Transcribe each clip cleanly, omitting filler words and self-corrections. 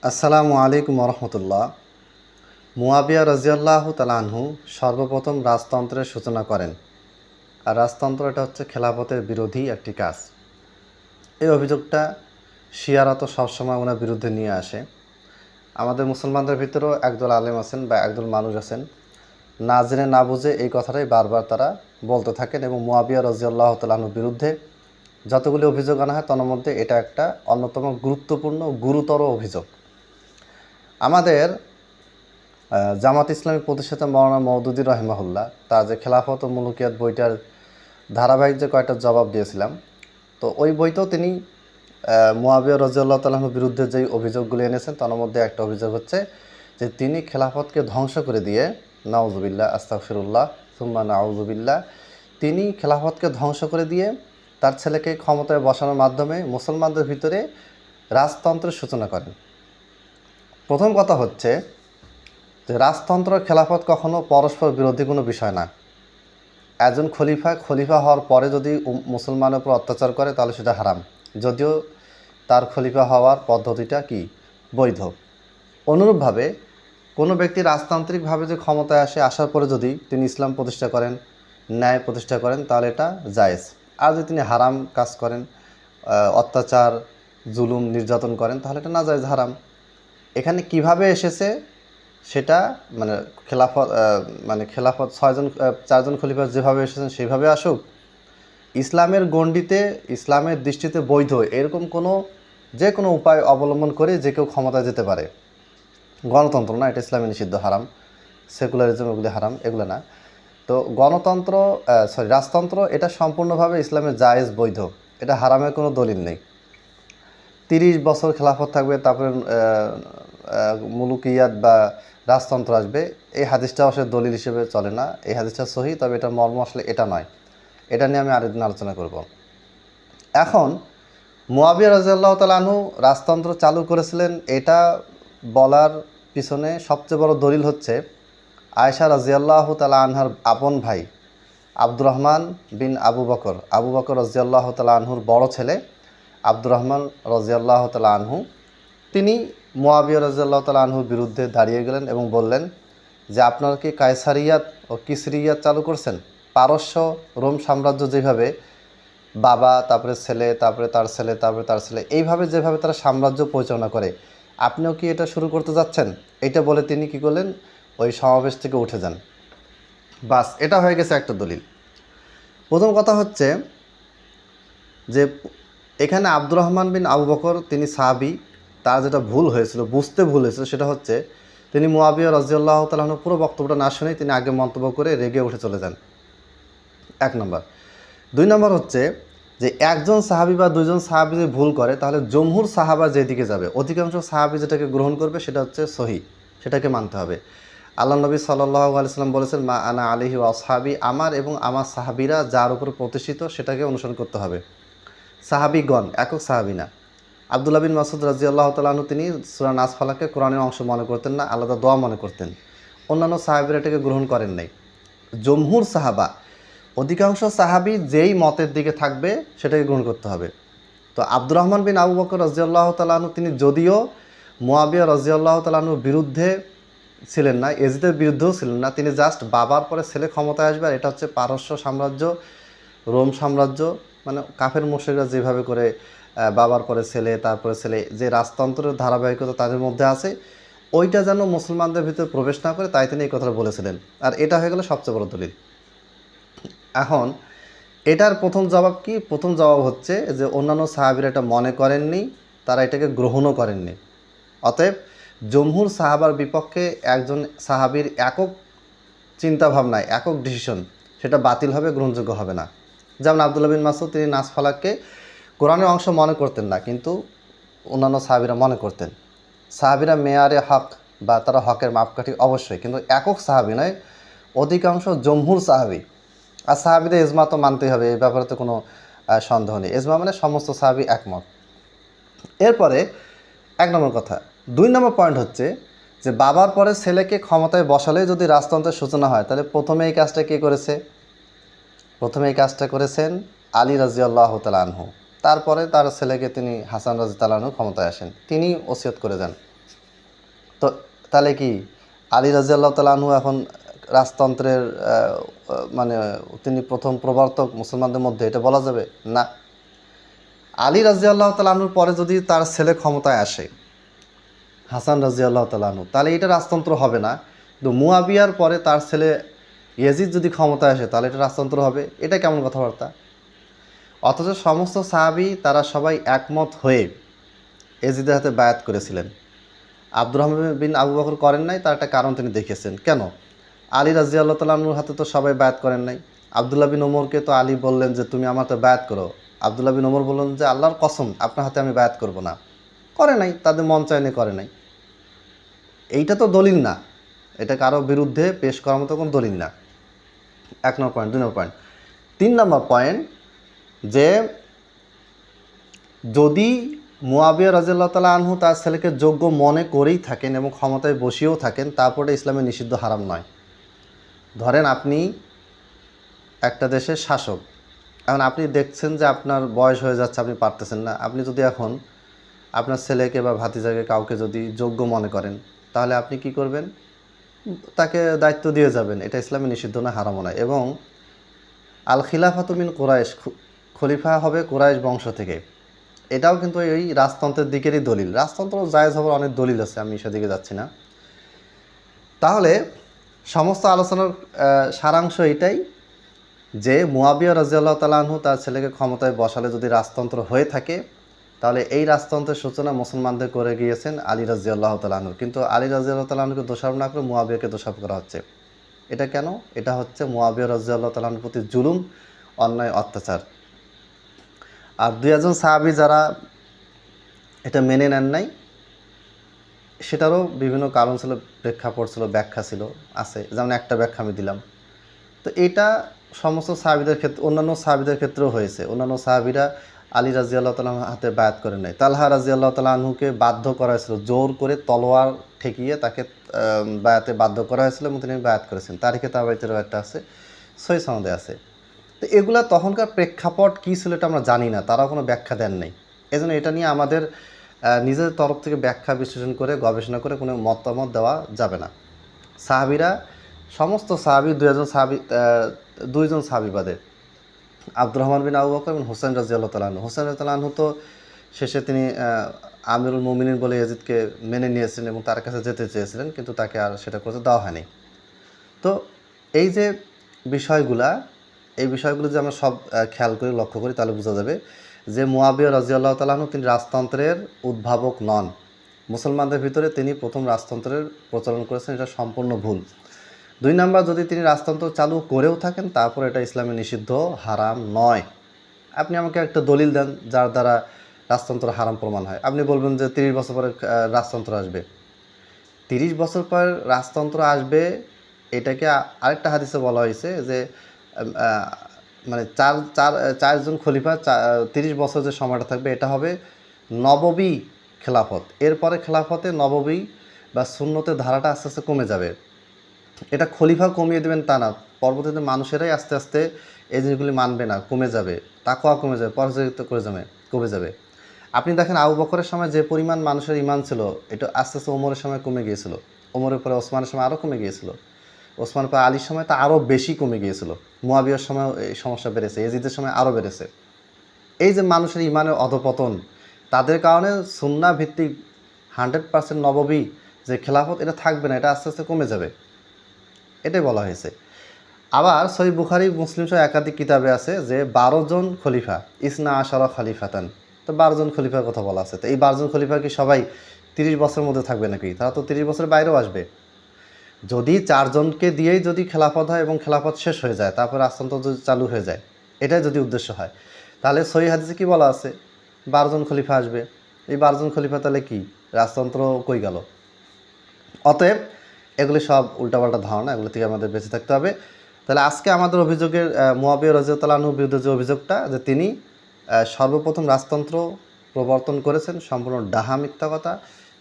আসসালামু আলাইকুম রহমতুল্লাহ। মুয়াবিয়া রাজিয়াল্লাহু তাআলা আনহু সর্বপ্রথম রাজতন্ত্রের সূচনা করেন। আর রাজতন্ত্র এটা হচ্ছে খেলাফতের বিরোধী একটি কাজ। এই অভিযোগটা শিয়ারা তো সবসময় ওনার বিরুদ্ধে নিয়ে আসে। আমাদের মুসলমানদের ভিতরেও একদল আলেম আছেন বা একদল মানুষ আছেন, না জেনে না বুঝে এই কথাটাই বারবার তারা বলতে থাকেন এবং মুয়াবিয়া রাজিয়াল্লাহু তাআলা আনহুর বিরুদ্ধে যতগুলি অভিযোগ আনা হয় তার মধ্যে এটা একটা অন্যতম গুরুত্বপূর্ণ গুরুতর অভিযোগ। আমাদের জামাত ইসলামী প্রতিষ্ঠাতা মাওলানা মওদুদী রাহিমাহুল্লাহ তার যে খেলাফত ও মুলুকিয়াত বইটার ধারাবাহিক যে কয়েকটা জবাব দিয়েছিলাম, তো ওই বইতেও তিনি মুয়াবিয়া রাদিয়াল্লাহু তাআলা আনহুর বিরুদ্ধে যেই অভিযোগগুলি এনেছেন তার মধ্যে একটা অভিযোগ হচ্ছে যে তিনি খেলাফতকে ধ্বংস করে দিয়ে, নাউজুবিল্লাহ আস্তাগফিরুল্লাহ সুম্মা নাউজুবিল্লাহ, তিনি খেলাফতকে ধ্বংস করে দিয়ে তার ছেলেকে ক্ষমতায় বসানোর মাধ্যমে মুসলমানদের ভিতরে রাজতন্ত্রের সূচনা করেন। প্রথম কথা হচ্ছে যে রাজতন্ত্র খেলাফত কখনো পরস্পর বিরোধী কোনো বিষয় না। একজন খলিফা হওয়ার পরে যদি মুসলমানের উপর অত্যাচার করে তাহলে সেটা হারাম, যদিও তার খলিফা হওয়ার পদ্ধতিটা কি বৈধ। অনুরূপভাবে কোনো ব্যক্তি রাজতান্ত্রিকভাবে যে ক্ষমতায় আসার পরে যদি তিনি ইসলাম প্রতিষ্ঠা করেন, ন্যায় প্রতিষ্ঠা করেন, তাহলে এটা জায়েজ। আর যদি তিনি হারাম কাজ করেন, অত্যাচার জুলুম নির্যাতন করেন, তাহলে এটা নাজায়েজ, হারাম। এখানে কিভাবে এসেছে সেটা খেলাফত চারজন খলিফা যেভাবে এসেছেন সেইভাবে আসুক, ইসলামের গণ্ডিতে ইসলামের দৃষ্টিতে বৈধ এরকম যে কোনো উপায় অবলম্বন করে যে কেউ ক্ষমতায় যেতে পারে। গণতন্ত্র না, এটা ইসলামে নিষিদ্ধ, হারাম। সেকুলারিজম এগুলি হারাম, এগুলো না। তো রাজতন্ত্র এটা সম্পূর্ণভাবে ইসলামের জায়েজ, বৈধ, এটা হারামের কোনো দলিল নেই। 30 বছর খেলাফত থাকবে, তারপরে মুলুকিয়াত বা রাজতন্ত্র আসবে, এই হাদিসটা আসলে দলিল হিসেবে চলে না। এই হাদিসটা সহি, তবে এটার মর্ম আসলে এটা নয়। এটা নিয়ে আমি আরেকদিন আলোচনা করব। এখন মুয়াবিয়া রাদিয়াল্লাহু তাআলা আনহু রাজতন্ত্র চালু করেছিলেন, এটা বলার পিছনে সবচেয়ে বড় দলিল হচ্ছে আয়েশা রাদিয়াল্লাহু তাআলা আনহার আপন ভাই আব্দুর রহমান বিন আবু বকর রাদিয়াল্লাহু তাআলা আনহুর বড় ছেলে আব্দুর রহমান রাদিয়াল্লাহু তাআলা আনহু, তিনি মুয়াবিয়া রাদিয়াল্লাহু তাআলা আনহুর বিরুদ্ধে দাঁড়িয়ে গেলেন এবং বললেন যে আপনারা কি কায়সারিয়াত ও কিসরিয়াত চালু করছেন? পারস্য রোম সাম্রাজ্য যেভাবে বাবা, তারপরে ছেলে, তারপরে তার ছেলে, তারপরে তার ছেলে, এইভাবে যেভাবে তারা সাম্রাজ্য পরিচালনা করে, আপনিও কি এটা শুরু করতে যাচ্ছেন? এটা বলে তিনি কি করলেন, ওই সমাবেশ থেকে উঠে যান। বাস, এটা হয়ে গেছে একটা দলিল। প্রথম কথা হচ্ছে যে এখানে আব্দুর রহমান বিন আবু বকর তিনি সাহাবী, তার যেটা বুঝতে ভুল হয়েছিল সেটা হচ্ছে তিনি মুয়াবিয়া রাদিয়াল্লাহু তাআলা আনহুর পুরো বক্তব্যটা না শুনেই তিনি আগে মন্তব্য করে রেগে উঠে চলে যান, 1 নম্বর। 2 নম্বর হচ্ছে যে একজন সাহাবী বা দুইজন সাহাবী যদি ভুল করে তাহলে জমহুর সাহাবা যেদিকে যাবে, অধিকাংশ সাহাবী যেটাকে গ্রহণ করবে সেটা হচ্ছে সহি, সেটাকে মানতে হবে। আল্লাহ নবী সাল্লাল্লাহু আলাইহি ওয়াসাল্লাম বলেছেন, মা আনা আলাইহি ওয়া আসহাবি, আমার এবং আমার সাহাবীরা যার উপর প্রতিষ্ঠিত সেটাকে অনুসরণ করতে হবে। সাহাবীগণ, একক সাহাবী না। আব্দুল্লাহ বিন মাসউদ রাদিয়াল্লাহু তাআলা আনহু তিনি সূরা নাস ফালাককে কোরআনের অংশ মনে করতেন না, আলাদা দোয়া মনে করতেন। অন্যান্য সাহাবীরা এটাকে গ্রহণ করেন নাই। জমহুর সাহাবা, অধিকাংশ সাহাবী যেই মতের দিকে থাকবে সেটাকে গ্রহণ করতে হবে। তো আব্দুর রহমান বিন আবু বকর রাদিয়াল্লাহু তাআলা আনহু তিনি যদিও মুয়াবিয়া রাদিয়াল্লাহু তাআলা আনহুর বিরুদ্ধে ছিলেন না, এজিদের বিরুদ্ধেও ছিলেন না, তিনি জাস্ট বাবার পরে ছেলে ক্ষমতায় আসবে, আর এটা হচ্ছে পারস্য সাম্রাজ্য, রোম সাম্রাজ্য, মানে কাফের মুশরিকরা যেভাবে করে বাবার পরে ছেলে, তারপরে ছেলে, যে রাজতন্ত্রের ধারাবাহিকতা তাদের মধ্যে আছে, ওইটা যেন মুসলমানদের ভিতরে প্রবেশ না করে, তাই তিনি এই কথাটা বলেছিলেন। আর এটা হয়ে গেল সবচেয়ে বড় দলিল। এখন এটার প্রথম জবাব কি? প্রথম জবাব হচ্ছে যে অন্যান্য সাহাবীরা এটা মনে করেননি, তারা এটাকে গ্রহণও করেননি। অতএব জমহুর সাহাবার বিপক্ষে একজন সাহাবীর একক চিন্তাভাবনায়, একক ডিসিশন, সেটা বাতিল হবে, গ্রহণযোগ্য হবে না। যেমন আব্দুল্লাহ বিন মাসউদ তিনি নাস ফালাককে কোরআনের অংশ মনে করতেন না, কিন্তু অন্যান্য সাহাবীরা মনে করতেন। সাহাবীরা মেয়ারে হক বা তারা হকের মাপকাঠি অবশ্যই, কিন্তু একক সাহাবী নয়, অধিকাংশ জমহুর সাহাবী। আর সাহাবীদের ইজমা তো মানতেই হবে, এই ব্যাপারে তো কোনো সন্দেহ নেই। ইজমা মানে সমস্ত সাহাবী একমত। এরপরে 1 নম্বর কথা। 2 নম্বর পয়েন্ট হচ্ছে যে বাবার পরে ছেলেকে ক্ষমতায় বসালে যদি রাজতন্ত্রের সূচনা হয়, তাহলে প্রথমে এই কাজটা কে করেছে? প্রথমে এই কাজটা করেছেন আলী রাদিয়াল্লাহু তাআলা আনহু। তারপরে তার ছেলেকে তিনি হাসান রাদিয়াল্লাহু তাআলা আনহু ক্ষমতায় আসেন, তিনি ওসিয়ত করে যান। তো তাহলে কি আলী রাদিয়াল্লাহু তাআলা আনহু এখন রাজতন্ত্রের মানে তিনি প্রথম প্রবর্তক মুসলমানদের মধ্যে, এটা বলা যাবে না। আলী রাদিয়াল্লাহু তাআলা আনহুর পরে যদি তার ছেলে ক্ষমতায় আসে হাসান রাদিয়াল্লাহু তাআলা আনহু, তাহলে এটা রাজতন্ত্র হবে না। কিন্তু মুয়াবিয়ার পরে তার ছেলে ইয়াজিদ যদি ক্ষমতায় আসে তাহলে এটা রাজতন্ত্র হবে। এটা কেমন কথাবার্তা? অথচ সমস্ত সাহাবী তারা সবাই একমত হয়ে ইয়াজিদের হাতে বায়াত করেছিলেন। আব্দুর রহমান বিন আবু বকর করেন নাই, তার একটা কারণ তিনি দেখেছেন। কেন? আলী রাদিয়াল্লাহু তাআলা আনহুর হাতে তো সবাই বায়াত করেন নাই। আব্দুল্লাহ বিন ওমরকে তো আলী বললেন যে তুমি আমার হাতে বায়াত করো। আব্দুল্লাহ বিন ওমর বললেন যে আল্লাহর কসম আপনার হাতে আমি বায়াত করব না। করে নাই, তাদের মন চায়নি, করে নাই। এইটা তো দলিল না, এটা কারো বিরুদ্ধে পেশ করার মতো কোনো দলিল না। 1 নম্বর পয়েন্ট। 2 নম্বর পয়েন্ট। 3 নম্বর পয়েন্ট, যে যদি মুয়াবিয়া রাদিয়াল্লাহু তাআলা আনহু তার ছেলেকে যোগ্য মনে করেই থাকেন এবং ক্ষমতায় বসিয়েও থাকেন, তারপরে ইসলামে নিষিদ্ধ হারাম নয়। ধরেন আপনি একটা দেশের শাসক, এখন আপনি দেখছেন যে আপনার বয়স হয়ে যাচ্ছে, আপনি পারতেছেন না। আপনি যদি এখন আপনার ছেলেকে বা ভাতিজাকে কাউকে যদি যোগ্য মনে করেন, তাহলে আপনি কি করবেন? তাকে দায়িত্ব দিয়ে যাবেন। এটা ইসলামে নিষিদ্ধ না, হারামও নয়। এবং আল খিলাফাতু মিন কুরাইশ, খলিফা হবে কুরাইশ বংশ থেকে, এটাও কিন্তু এই রাজতন্ত্রের দিকেরই দলিল। রাজতন্ত্র জায়েজ হবার অনেক দলিল আছে, আমি সেদিকে যাচ্ছি না। তাহলে সমস্ত আলোচনার সারাংশ এটাই যে মুয়াবিয়া রাদিয়াল্লাহু তাআলা আনহু তার ছেলেকে ক্ষমতায় বসালে যদি রাজতন্ত্র হয়ে থাকে, তাহলে এই রাজতন্ত্রের সূচনা মুসলমানদের করে গিয়েছেন আলী রাদিয়াল্লাহু তাআলা আনহু। কিন্তু আলী রাদিয়াল্লাহু তাআলা আনহুকে দোষারোপ না করে মুয়াবিয়াকে দোষারোপ করা হচ্ছে। এটা কেন? এটা হচ্ছে মুয়াবিয়া রাদিয়াল্লাহু তাআলা আনহুর প্রতি জুলুম, অন্যায়, অত্যাচার। আর 2 সাহাবী যারা এটা মেনে নেন নাই, সেটারও বিভিন্ন কারণ ছিল, প্রেক্ষাপট ছিল, ব্যাখ্যা ছিল, আছে। যেমন একটা ব্যাখ্যা আমি দিলাম। তো এটা সমস্ত সাহাবীদের ক্ষেত্রে, অন্যান্য সাহাবীদের ক্ষেত্রেও হয়েছে। অন্যান্য সাহাবীরা আলী রাদিয়াল্লাহু তাআলা আনহুর হাতে বায়াত করে নেয়। তালহা রাদিয়াল্লাহু তাআলা আনহুকে বাধ্য করা হয়েছিল, জোর করে তলোয়ার ঠেকিয়ে তাকে বায়াতে বাধ্য করা হয়েছিল এবং তিনি বায়াত করেছেন। তারিখে তাবারিতেরও একটা আছে, সহিহ সনদে আছে। তো এগুলা তখনকার প্রেক্ষাপট কী ছিল এটা আমরা জানি না, তারাও কোনো ব্যাখ্যা দেন নাই। এজন্য এটা নিয়ে আমাদের নিজের তরফ থেকে ব্যাখ্যা বিশ্লেষণ করে গবেষণা করে কোনো মতামত দেওয়া যাবে না। সাহাবীরা, সমস্ত সাহাবী, 2জন সাহাবী বাদে, আব্দুর রহমান বিন আবু বকর এবং হোসেন রাদিয়াল্লাহু তাআলা আনহু। হোসেন রাদিয়াল্লাহু তাআলা আনহু তো শেষে তিনি আমিরুল মুমিনিন বলে ইয়াজিদকে মেনে নিয়েছিলেন এবং তার কাছে যেতে চেয়েছিলেন, কিন্তু তাকে আর সেটা করতে দেওয়া হয়নি। তো এই যে বিষয়গুলা, এই বিষয়গুলো যদি আমরা সব খেয়াল করি, লক্ষ্য করি, তাহলে বোঝা যাবে যে মুয়াবিয়া রাদিয়াল্লাহু তাআলা আনহু তিনি রাজতন্ত্রের উদ্ভাবক নন। মুসলমানদের ভিতরে তিনি প্রথম রাজতন্ত্রের প্রচলন করেছেন, এটা সম্পূর্ণ ভুল। 2 নাম্বার, যদি তিনি রাজতন্ত্র চালু করেও থাকেন তারপর এটা ইসলামে নিষিদ্ধ, হারাম নয়। আপনি আমাকে একটা দলিল দেন যার দ্বারা রাজতন্ত্র হারাম প্রমাণ হয়। আপনি বলবেন যে 30 বছর পরে রাজতন্ত্র আসবে। 30 বছর পর রাজতন্ত্র আসবে, এটাকে আরেকটা হাদিসে বলা হয়েছে যে মানে চারজন খলিফা 30 বছর যে সময়টা থাকবে এটা হবে নববী খেলাফত। এরপরে খেলাফতে নববী বা সুন্নতের ধারাটা আস্তে আস্তে কমে যাবে। এটা খলিফা কমিয়ে দেবেন তা না, পরবর্তীতে মানুষেরাই আস্তে আস্তে এই জিনিসগুলি মানবে না, কমে যাবে, তাকওয়া কমে যাবে, পরাজিত কমে যাবে। আপনি দেখেন আবু বকরের সময় যে পরিমাণ মানুষের ঈমান ছিল, এটা আস্তে আস্তে ওমরের সময় কমে গিয়েছিল, ওমরের পরে ওসমানের সময় আরও কমে গিয়েছিল, ওসমানের পরে আলীর সময় তা আরও বেশি কমে গিয়েছিল, মুয়াবিয়ার সময় এই সমস্যা বেড়েছে, ইয়াজিদের সময় আরও বেড়েছে। এই যে মানুষের ঈমানের অধপতন, তাদের কারণে সুন্নাহ ভিত্তিক 100% নববী যে খেলাফত এটা থাকবে না, এটা আস্তে আস্তে কমে যাবে, এটাই বলা হয়েছে। আবার সহিহ বুখারী, মুসলিম সহ একাধিক কিতাবে আছে যে 12 জন খলিফা, ইসনা আশারা খলিফাতান, তো 12 জন খলিফার কথা বলা আছে। তো এই 12 জন খলিফা কি সবাই 30 বছরের মধ্যে থাকবে নাকি? তারা তো 30 বছরের বাইরেও আসবে। যদি 4 জনকে দিয়েই যদি খেলাফত হয় এবং খেলাফত শেষ হয়ে যায়, তারপর রাজতন্ত্র যদি চালু হয়ে যায়, এটাই যদি উদ্দেশ্য হয়, তাহলে সহিহ হাদিসে কি বলা আছে? 12 জন খলিফা আসবে। এই 12 জন খলিফা তাহলে কি রাজতন্ত্র কই গেল? অতএব এগুলি সব উল্টাপাল্টা ধারণা, এগুলো থেকে আমাদের বেঁচে থাকতে হবে। তাহলে আজকে আমাদের অভিযোগের মুয়াবিয়া রাদিয়াল্লাহু আনহুর বিরুদ্ধে যে অভিযোগটা, যে তিনি সর্বপ্রথম রাজতন্ত্র প্রবর্তন করেছেন, সম্পূর্ণ ডাহা, মিথ্যা কথা।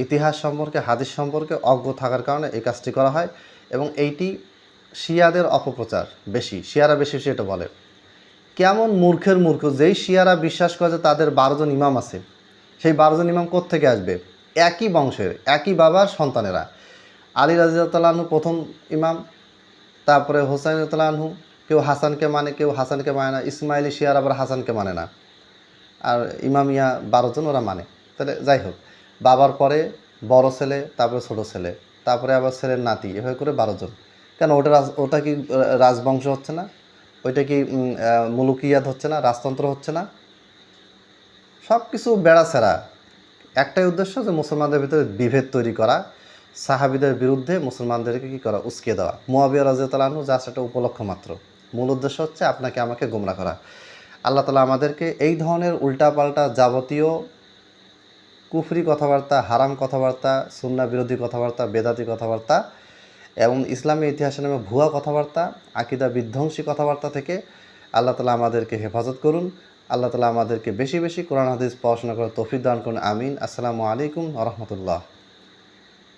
ইতিহাস সম্পর্কে, হাদিস সম্পর্কে অজ্ঞ থাকার কারণে এই কাজটি করা হয় এবং এইটি শিয়াদের অপপ্রচার বেশি, শিয়ারা বেশি বেশি এটা বলে। কেমন মূর্খের মূর্খ, যেই শিয়ারা বিশ্বাস করে যে তাদের 12 জন ইমাম আছে, সেই 12 জন ইমাম কোত্থেকে আসবে? একই বংশের, একই বাবার সন্তানেরা। আলী রাদিয়াল্লাহু আনহু প্রথম ইমাম, তারপরে হোসাইন রাদিয়াল্লাহু আনহু, কেউ হাসানকে মানে, কেউ হাসানকে মানে না, ইসমাইলি শিয়ার আবার হাসানকে মানে না, আর ইমামিয়া 12 জন ওরা মানে। তাহলে যাই হোক, বাবার পরে বড় ছেলে, তারপরে ছোট ছেলে, তারপরে আবার ছেলের নাতি, এভাবে করে 12 জন। কেন ওটা কি রাজবংশ হচ্ছে না? ওইটা কি মুলুকিয়াত হচ্ছে না? রাজতন্ত্র হচ্ছে না? সব কিছু বেড়াছেড়া। একটাই উদ্দেশ্য যে মুসলমানদের ভিতরে বিভেদ তৈরি করা, সাহাবীদের বিরুদ্ধে মুসলমানদেরকে কী করা, উস্কে দেওয়া। মুয়াবিয়া রাদিয়াল্লাহু আনহু জাস্ট একটা উপলক্ষ মাত্র। মূল উদ্দেশ্য হচ্ছে আপনাকে আমাকে গোমরা করা। আল্লাহ তাআলা আমাদেরকে এই ধরনের উল্টাপাল্টা যাবতীয় কুফরি কথাবার্তা, হারাম কথাবার্তা, সুন্নাহ বিরোধী কথাবার্তা, বেদাতি কথাবার্তা এবং ইসলামী ইতিহাসের নামে ভুয়া কথাবার্তা, আকীদা বিধ্বংসী কথাবার্তা থেকে আল্লাহ তাআলা আমাদেরকে হেফাজত করুন। আল্লাহ তাআলা আমাদেরকে বেশি বেশি কোরআন হাদিস পড়াশোনা করার তৌফিক দান করুন। আমিন। আসসালামু আলাইকুম ওয়া রাহমাতুল্লাহ।